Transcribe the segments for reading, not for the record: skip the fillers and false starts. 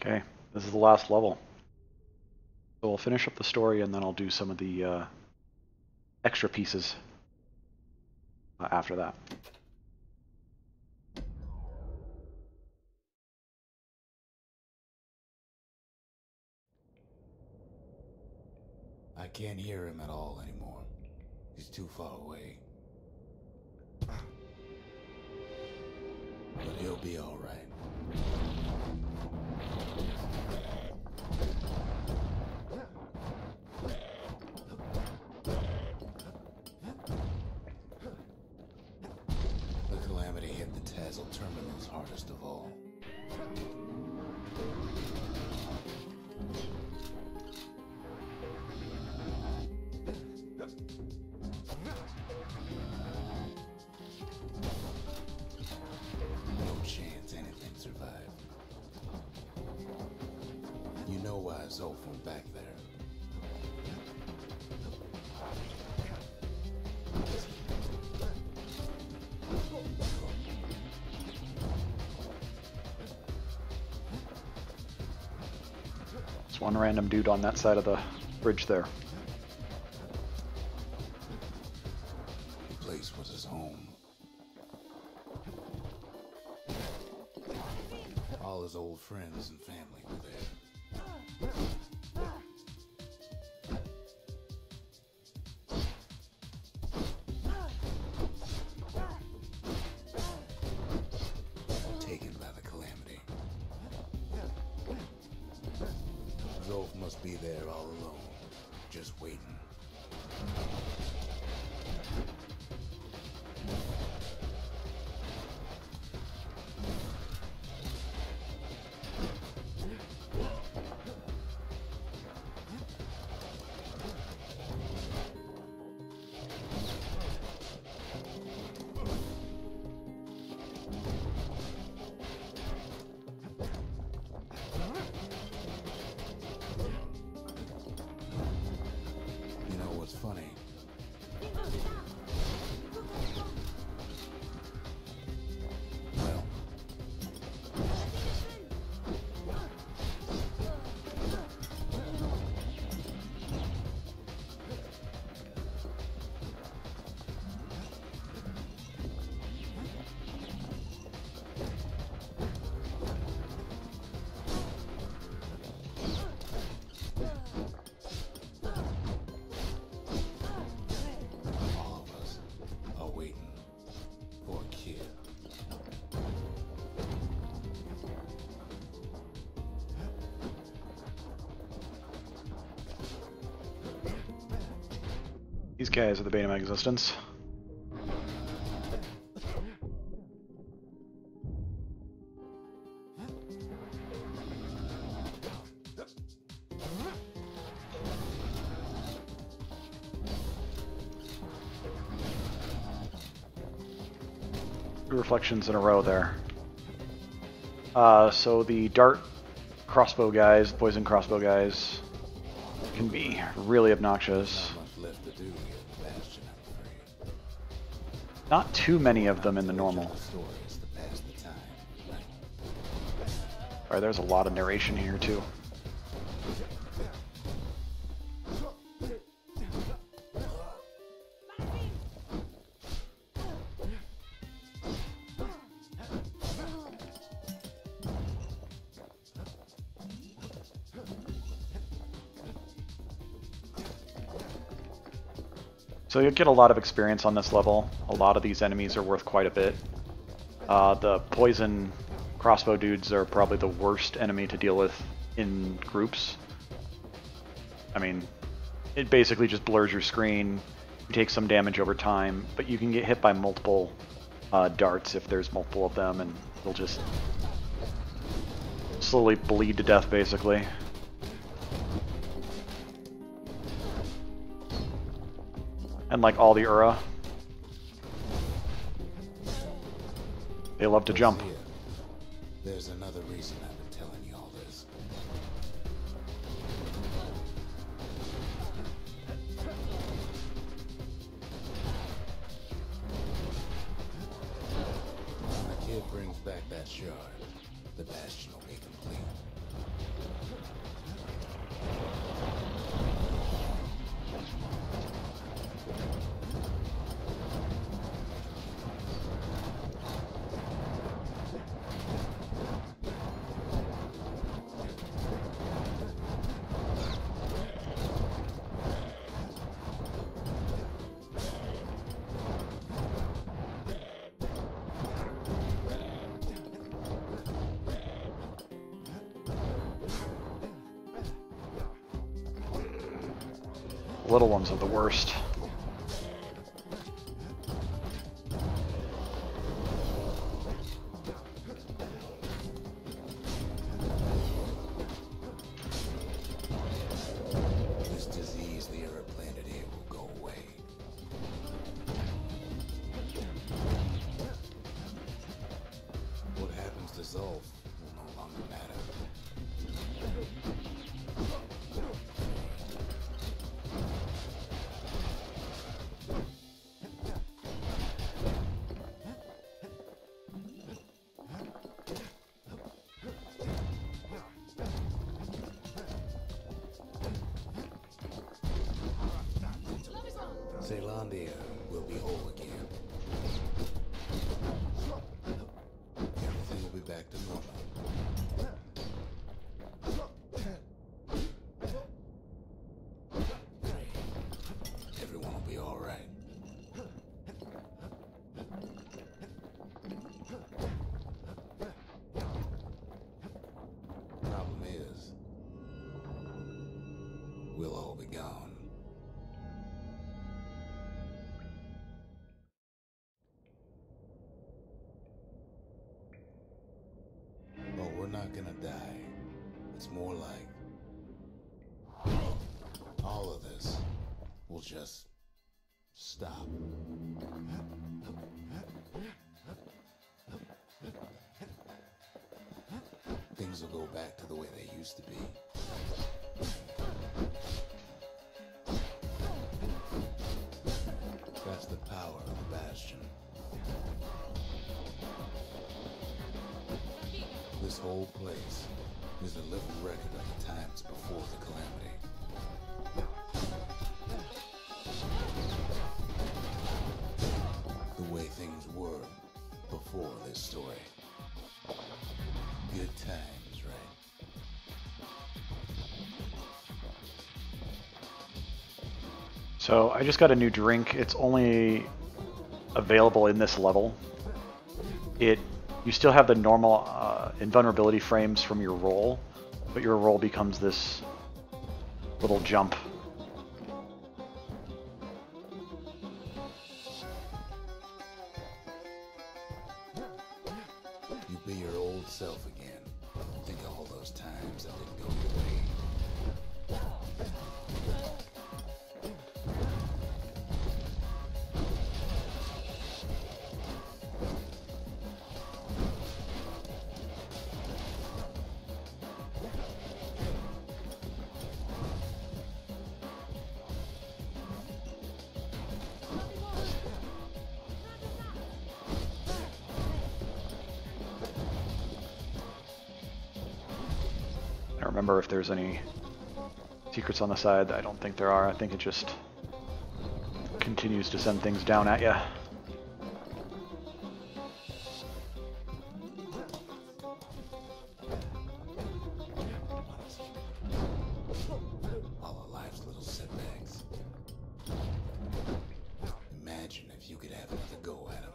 Okay, this is the last level. So we'll finish up the story and then I'll do some of the extra pieces after that. I can't hear him at all anymore. He's too far away. But he'll be all right. The Calamity hit the Tassel terminals hardest of all. No chance anything survived. You know why Zolf went back there. There's one random dude on that side of the bridge there. The place was his home. All his old friends and family were there. Taken by the Calamity. Zolf must be there all alone, just waiting. You know what's funny? Well, all of us are waiting for a kid. These guys are the bane of my existence. Two reflections in a row there. So the dart crossbow guys, poison crossbow guys, can be really obnoxious. Not much left to do here at Bastion, I'm afraid. Not too many of them in the normal. Stories to pass the time. Alright, there's a lot of narration here too. So you'll get a lot of experience on this level. A lot of these enemies are worth quite a bit. The poison crossbow dudes are probably the worst enemy to deal with in groups. I mean, it basically just blurs your screen. You take some damage over time, but you can get hit by multiple darts if there's multiple of them, and they'll just slowly bleed to death, basically. And like all the Ura, they love to jump. Here, there's another reason I've been telling you all this. When the kid brings back that shard, the Bastion will be complete. Little ones are the worst. This disease the air planted here will go away. What happens to Zolf will no longer matter. Zealandia will be whole again. Everything will be back to normal. Everyone will be all right. Problem is, we'll all be gone. Oh, we're not gonna die. It's more like all of this will just stop. Things will go back to the way they used to be. That's the power of the Bastion. This whole place is a living record of the times before the calamity. The way things were before this story. Good times, right? So I just got a new drink. It's only available in this level. You still have the normal invulnerability frames from your roll, but your roll becomes this little jump. You be your old self again. Think of all those times that didn't go your way. I don't remember if there's any secrets on the side. I don't think there are. I think it just continues to send things down at you. All of life's little setbacks. Imagine if you could have another go at them.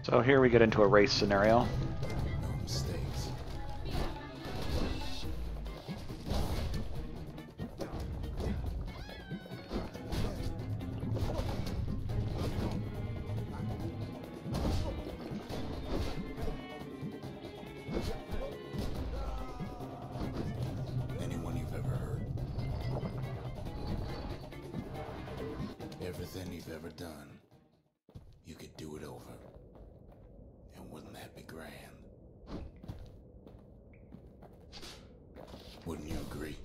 So here we get into a race scenario. No mistakes. Anyone you've ever heard. ever done, you could do it over. And wouldn't that be grand? Wouldn't you agree?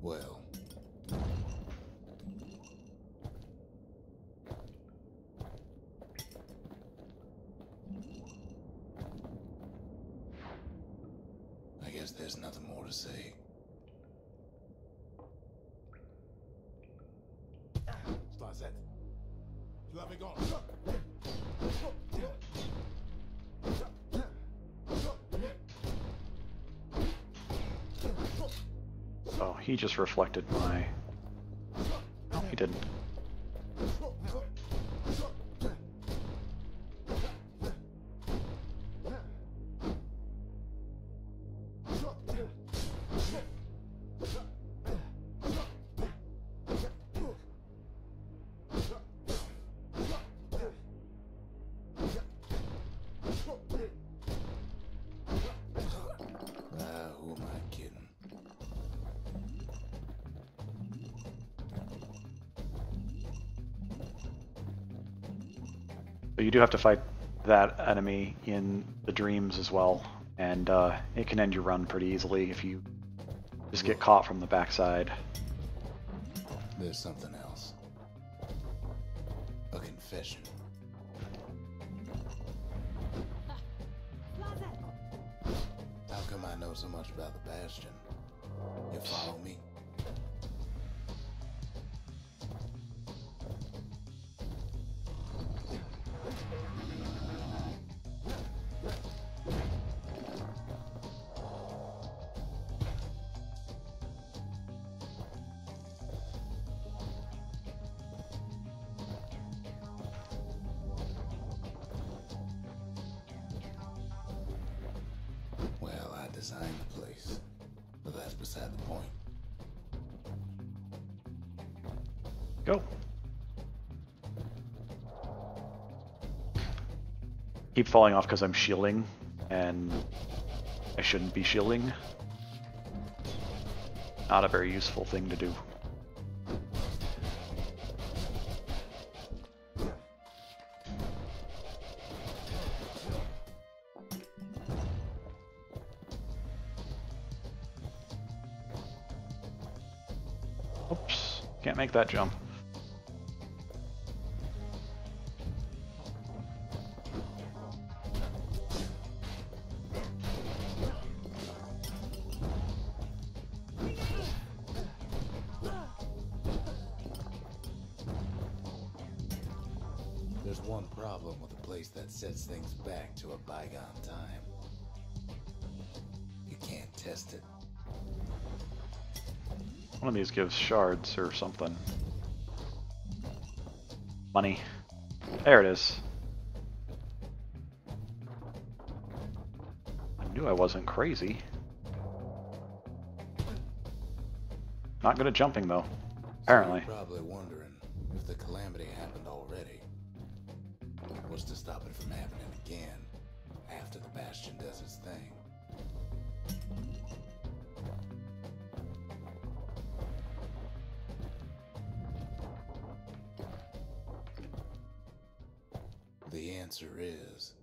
Well, I guess there's nothing more to say. Start. Tu l'avais gone. Oh, he just reflected my... No, he didn't. Who am I kidding? So you do have to fight that enemy in the dreams as well, and it can end your run pretty easily if you just get caught from the backside. There's something else. A confession. How come I know so much about the Bastion? You follow me? Well, I designed the place, but that's beside the point. Go. Keep falling off because I'm shielding, and I shouldn't be shielding. Not a very useful thing to do. Oops, can't make that jump. There's one problem with a place that sets things back to a bygone time. You can't test it. One of these gives shards or something. Money. There it is. I knew I wasn't crazy. Not good at jumping though, apparently. So you're probably wondering if the calamity happened already. What's to stop it from happening again after the Bastion does its thing? The answer is...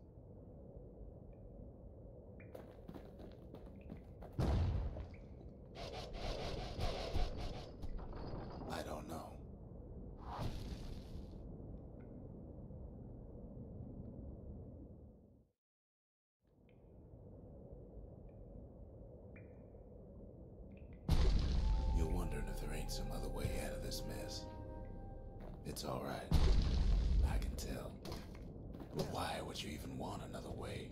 I don't know. You're wondering if there ain't some other way out of this mess. It's all right. I can tell. But why would you even want another way?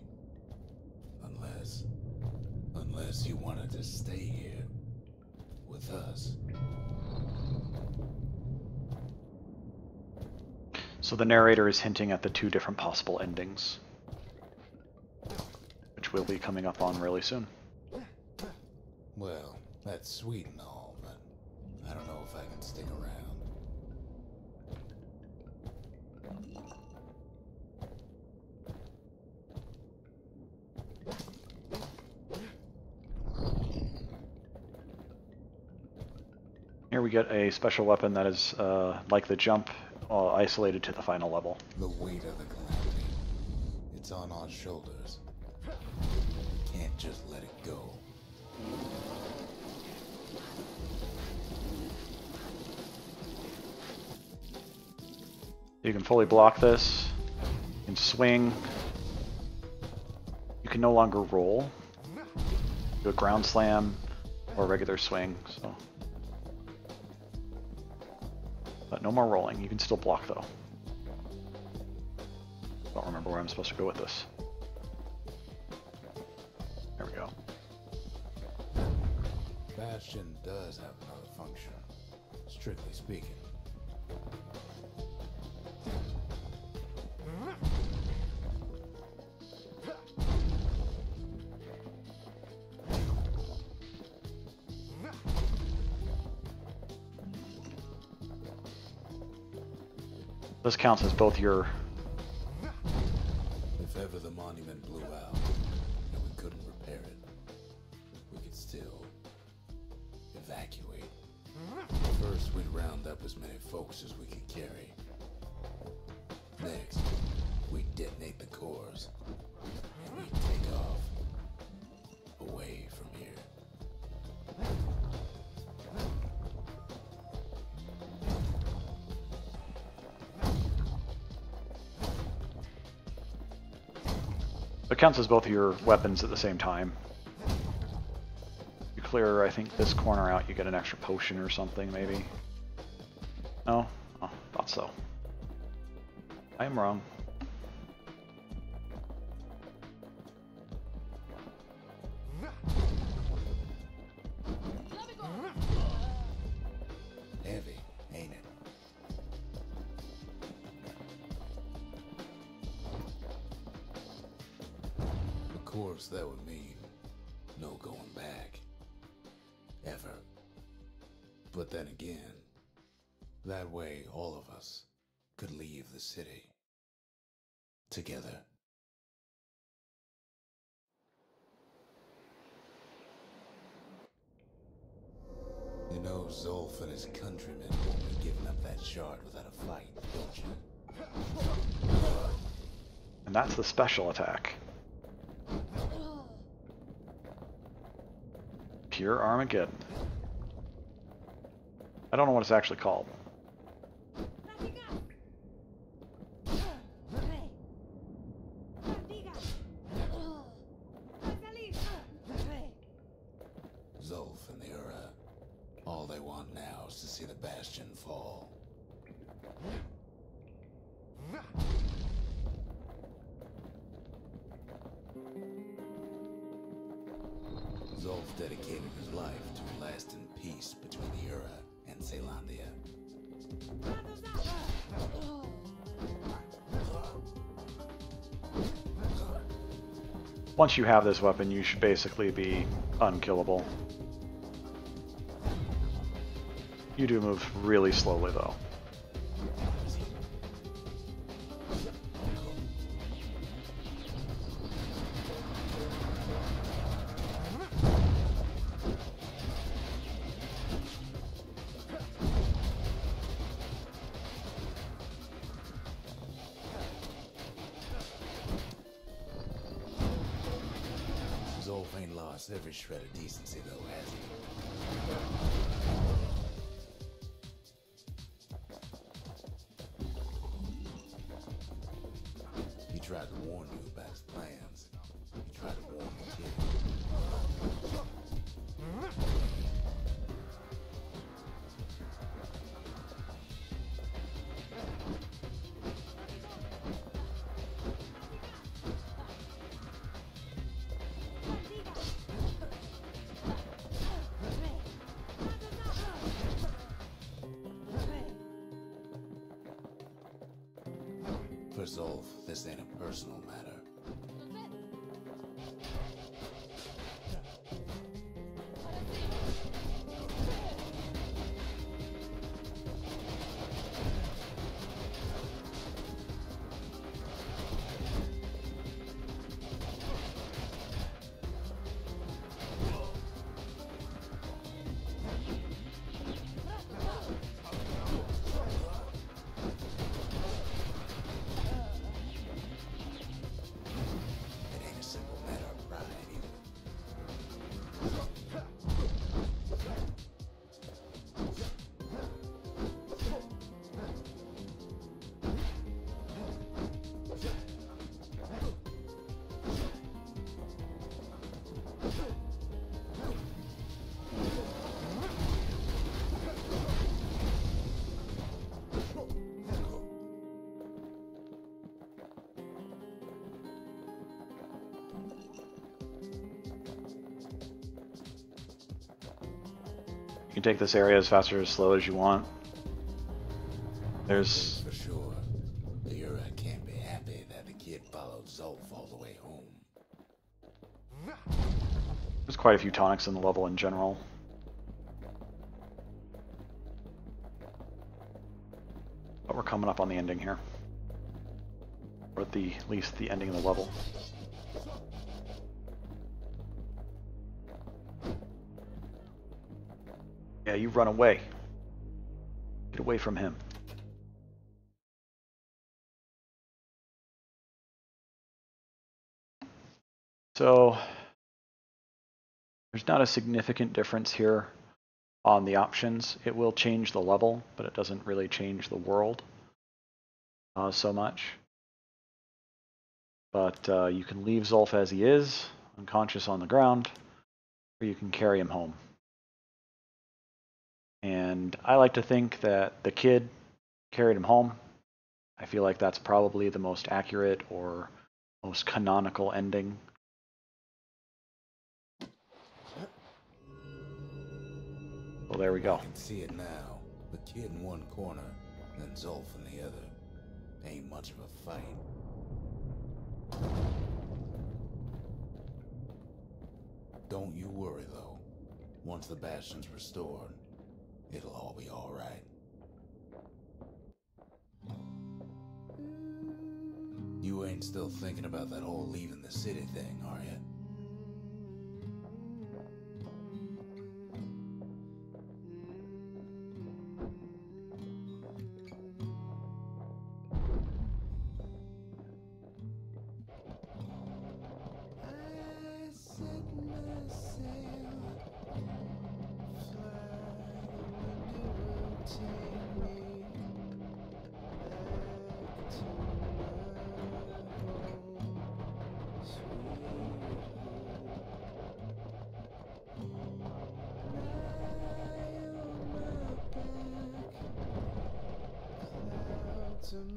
Unless you wanted to stay here with us. So the narrator is hinting at the two different possible endings, which we'll be coming up on really soon. Well, that's sweet and all, but I don't know if I can stick around. we get a special weapon that is like the jump, isolated to the final level. The weight of the calamity. It's on our shoulders. We can't just let it go. You can fully block this. You can swing. You can no longer roll. Do a ground slam or a regular swing. So, but no more rolling. You can still block though. Don't remember where I'm supposed to go with this. There we go. Bastion does have another function, strictly speaking. This counts as both your... If ever the monument blew out and we couldn't repair it, we could still evacuate. First, we'd round up as many folks as we could carry. Next, we'd detonate the cores, and we'd take off away from here. It counts as both of your weapons at the same time. You clear, I think, this corner out, you get an extra potion or something, maybe. No? Oh, thought so. I am wrong. Heavy, ain't it? Of course, that would mean no going back. Ever. But then again, that way all of us could leave the city. Together. You know, Zolf and his countrymen won't be giving up that shard without a fight, don't you? And that's the special attack. Pure Armageddon. I don't know what it's actually called. Zolf and the Ura. All they want now is to see the Bastion fall. Zolf dedicated his life to lasting peace between the Ura and Caelondia. Once you have this weapon, you should basically be unkillable. You do move really slowly, though. Zolf ain't lost every shred of decency, though, has he? He tried to warn you about his plans. He tried to warn you, too. For Zolf, this ain't a personal matter. You can take this area as fast or as slow as you want. There's... For sure, Lyra can't be happy that the kid followed Zolf all the way home. There's quite a few tonics in the level in general. But we're coming up on the ending here. Or at least the ending of the level. Yeah, you run away. Get away from him. So, there's not a significant difference here on the options. It will change the level, but it doesn't really change the world so much. But you can leave Zolf as he is, unconscious on the ground, or you can carry him home. And I like to think that the kid carried him home. I feel like that's probably the most accurate or most canonical ending. Well, there we go. I can see it now. The kid in one corner, then Zolf in the other. Ain't much of a fight. Don't you worry, though. Once the Bastion's restored, it'll all be alright. You ain't still thinking about that whole leaving the city thing, are you?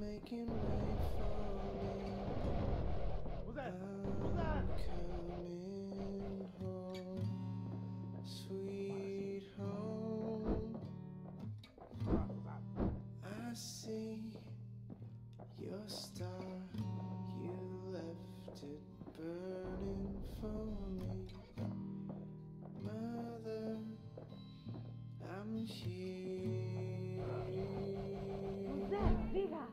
Making way for me. Who's that? I'm coming home, sweet home. I see your star. You left it burning for me, Mother. I'm here. Who's that, Viva?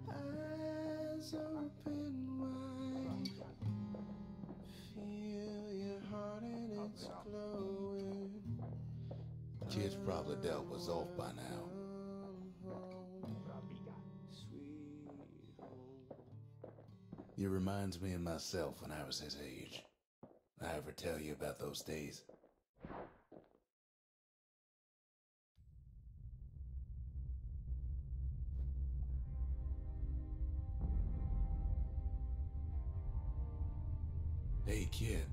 Eyes open wide, feel your heart and it's glowing. Kid's probably dealt with Zolf by now. Sweet home. It reminds me of myself when I was his age. I ever tell you about those days? Hey, kid.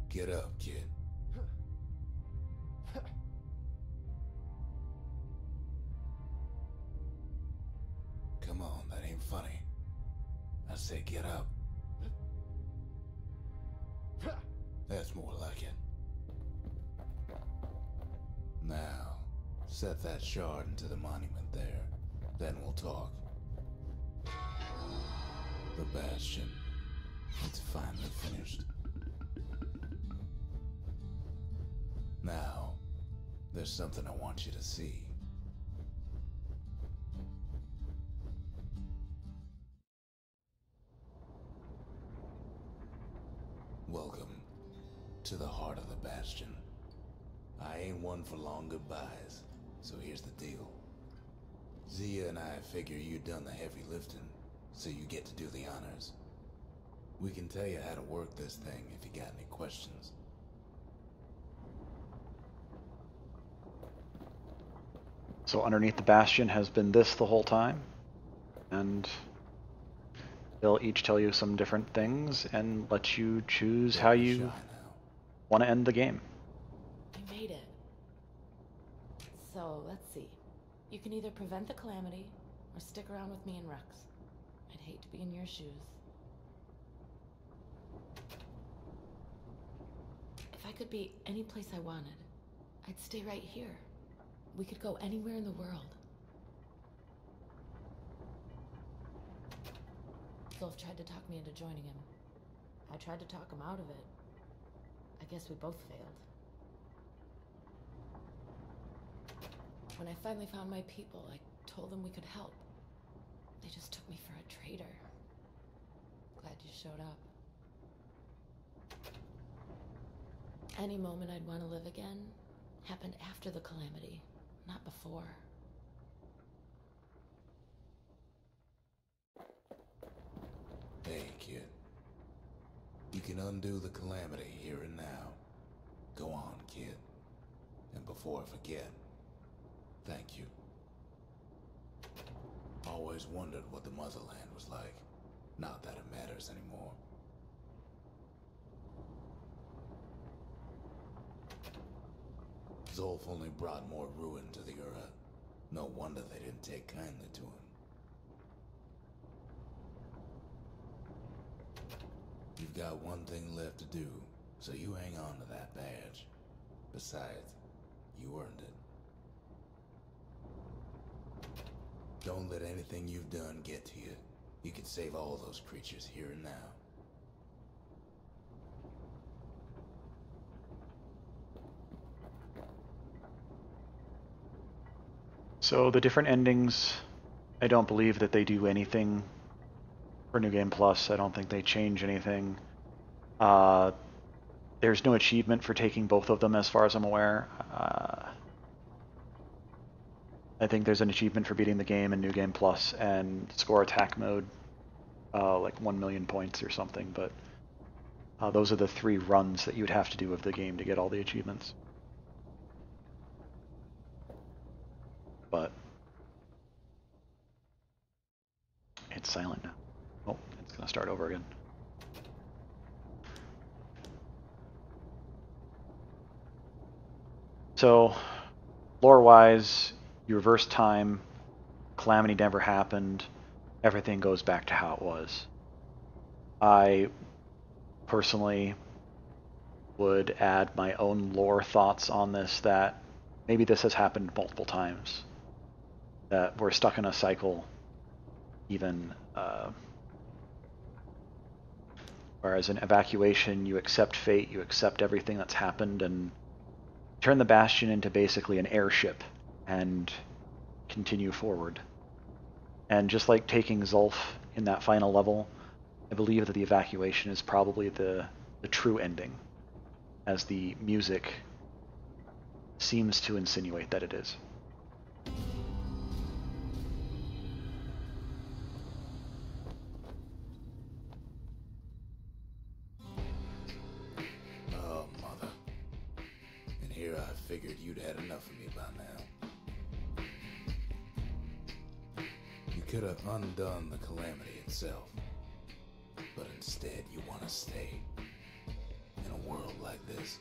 Get up, kid. Come on, that ain't funny. I say get up. That's more like it. Now, set that shard into the monument there. Then we'll talk. The Bastion. It's finally finished. Now, there's something I want you to see. Welcome to the heart of the Bastion. I ain't one for long goodbyes, so here's the deal. Zia and I figure you done the heavy lifting, so you get to do the honors. We can tell you how to work this thing if you got any questions. So underneath the Bastion has been this the whole time, and they'll each tell you some different things and let you choose how you want to end the game. I made it. So, let's see. You can either prevent the calamity, or stick around with me and Rex. I'd hate to be in your shoes. If I could be any place I wanted, I'd stay right here. We could go anywhere in the world. Zulf tried to talk me into joining him. I tried to talk him out of it. I guess we both failed. When I finally found my people, I told them we could help. They just took me for a traitor. Glad you showed up. Any moment I'd want to live again happened after the calamity, not before. Hey, kid. You can undo the calamity here and now. Go on, kid. And before I forget, thank you. Always wondered what the motherland was like. Not that it matters anymore. Zulf only brought more ruin to the Ura. No wonder they didn't take kindly to him. You've got one thing left to do, so you hang on to that badge. Besides, you earned it. Don't let anything you've done get to you. You can save all those creatures here and now. So the different endings, I don't believe that they do anything for New Game Plus. I don't think they change anything. There's no achievement for taking both of them as far as I'm aware. I think there's an achievement for beating the game in New Game Plus and score attack mode, like 1 million points or something, but those are the 3 runs that you would have to do of the game to get all the achievements. But it's silent now. Oh, it's going to start over again. So, lore-wise, you reverse time, calamity never happened, everything goes back to how it was. I personally would add my own lore thoughts on this, that maybe this has happened multiple times, that we're stuck in a cycle even, whereas in evacuation you accept fate, you accept everything that's happened, and turn the Bastion into basically an airship and continue forward. And just like taking Zulf in that final level, I believe that the evacuation is probably the true ending, as the music seems to insinuate that it is. Oh, mother. And here I figured you'd had enough of me by now. You could have undone the calamity itself, but instead you want to stay in a world like this.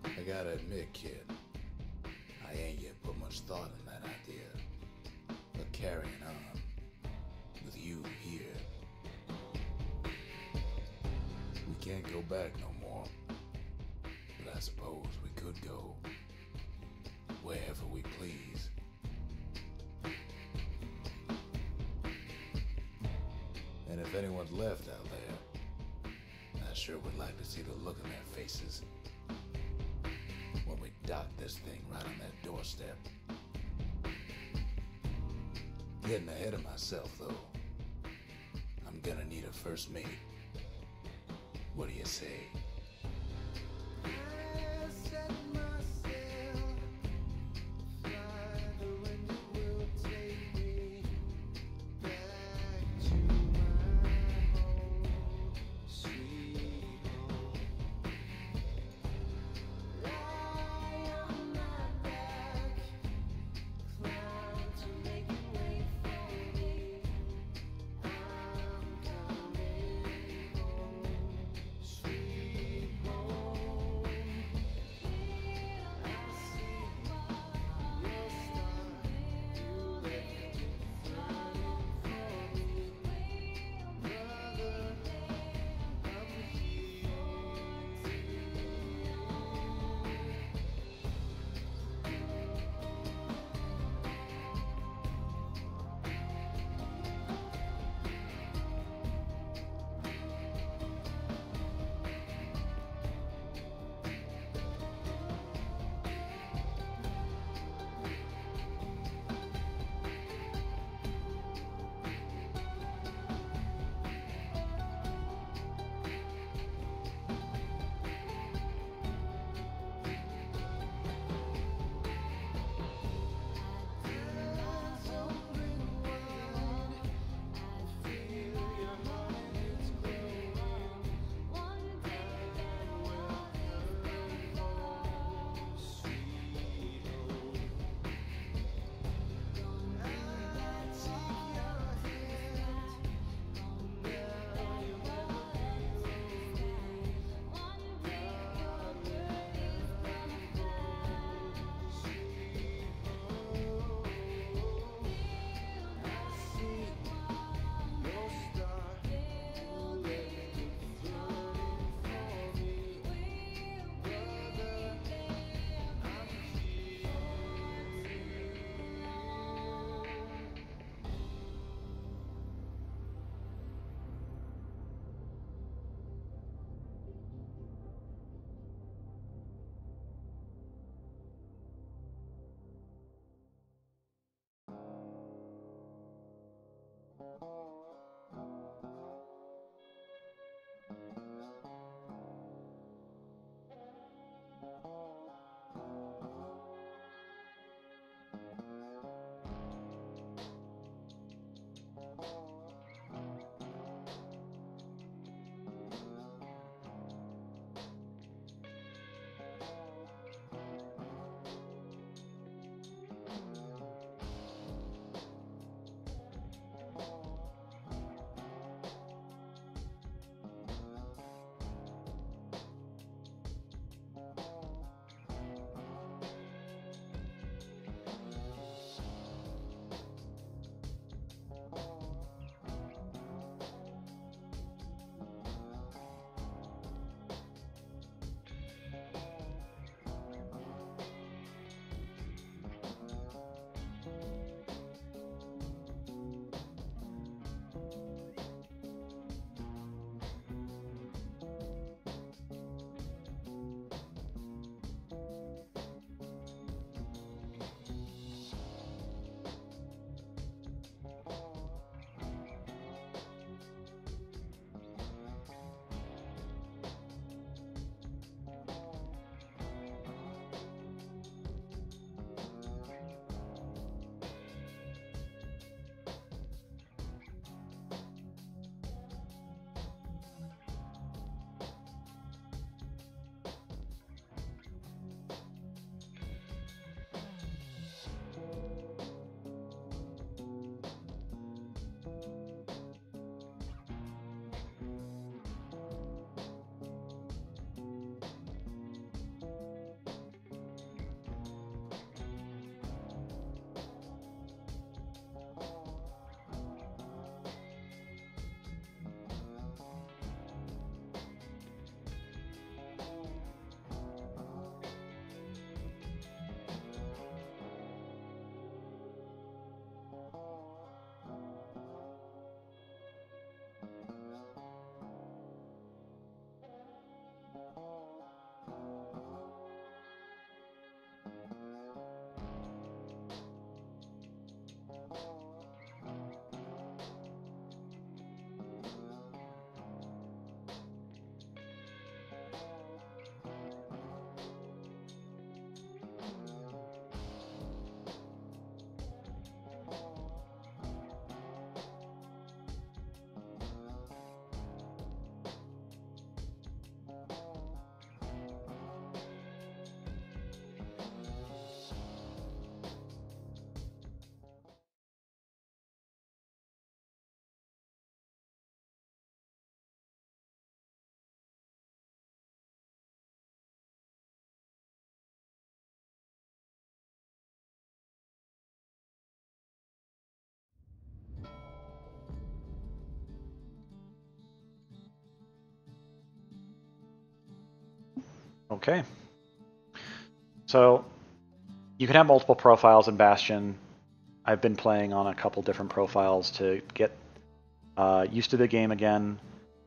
I gotta admit, kid, I ain't yet put much thought in that idea. But carrying on with you here, we can't go back no more. But I suppose we could go wherever we please. And if anyone's left out there, I sure would like to see the look on their faces when we dock this thing right on that doorstep. Getting ahead of myself, though. I'm gonna need a first mate. What do you say? Okay. So you can have multiple profiles in Bastion. I've been playing on a couple different profiles to get used to the game again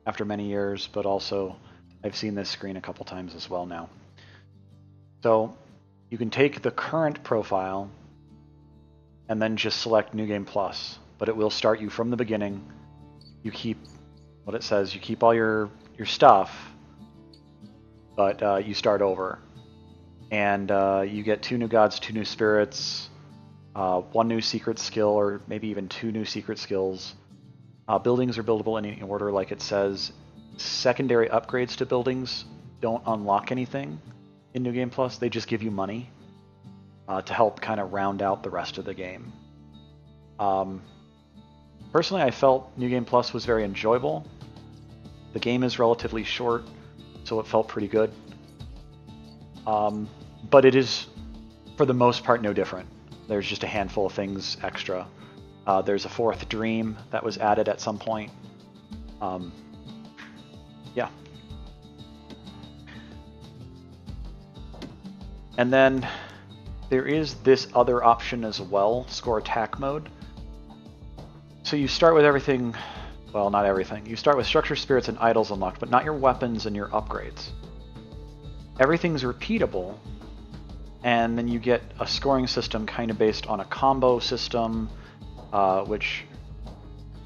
after many years, but also I've seen this screen a couple times as well now. So you can take the current profile and then just select New Game Plus, but it will start you from the beginning. You keep what it says, you keep all your stuff, but you start over. And you get 2 new gods, 2 new spirits, 1 new secret skill, or maybe even 2 new secret skills. Buildings are buildable in any order, like it says. Secondary upgrades to buildings don't unlock anything in New Game Plus. They just give you money to help kind of round out the rest of the game. Personally, I felt New Game Plus was very enjoyable. The game is relatively short, so it felt pretty good. But it is, for the most part, no different. There's just a handful of things extra. There's a 4th dream that was added at some point. Yeah. And then there is this other option as well, score attack mode. So you start with everything, well, not everything. You start with structure, spirits, and idols unlocked, but not your weapons and your upgrades. Everything's repeatable, and then you get a scoring system kind of based on a combo system, which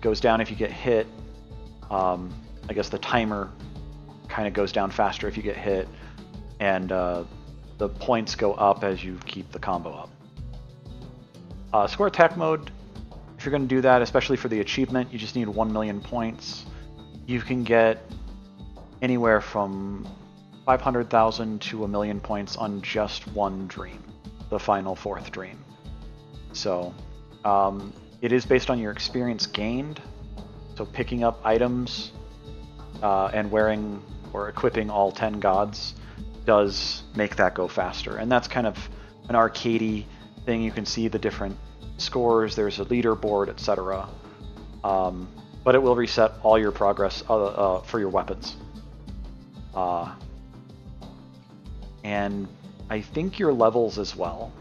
goes down if you get hit. I guess the timer kind of goes down faster if you get hit, and the points go up as you keep the combo up. Score attack mode, if you're going to do that, especially for the achievement, you just need 1 million points. You can get anywhere from 500,000 to 1 million points on just 1 dream, the final 4th dream. So it is based on your experience gained. So picking up items and wearing or equipping all 10 gods does make that go faster. And that's kind of an arcadey thing. You can see the different scores, there's a leaderboard, etc. But it will reset all your progress for your weapons. And I think your levels as well,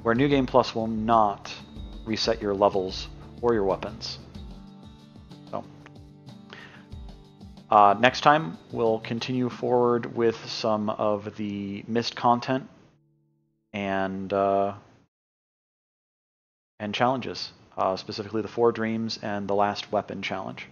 where New Game Plus will not reset your levels or your weapons. So next time we'll continue forward with some of the missed content and challenges, specifically the 4 dreams and the last weapon challenge.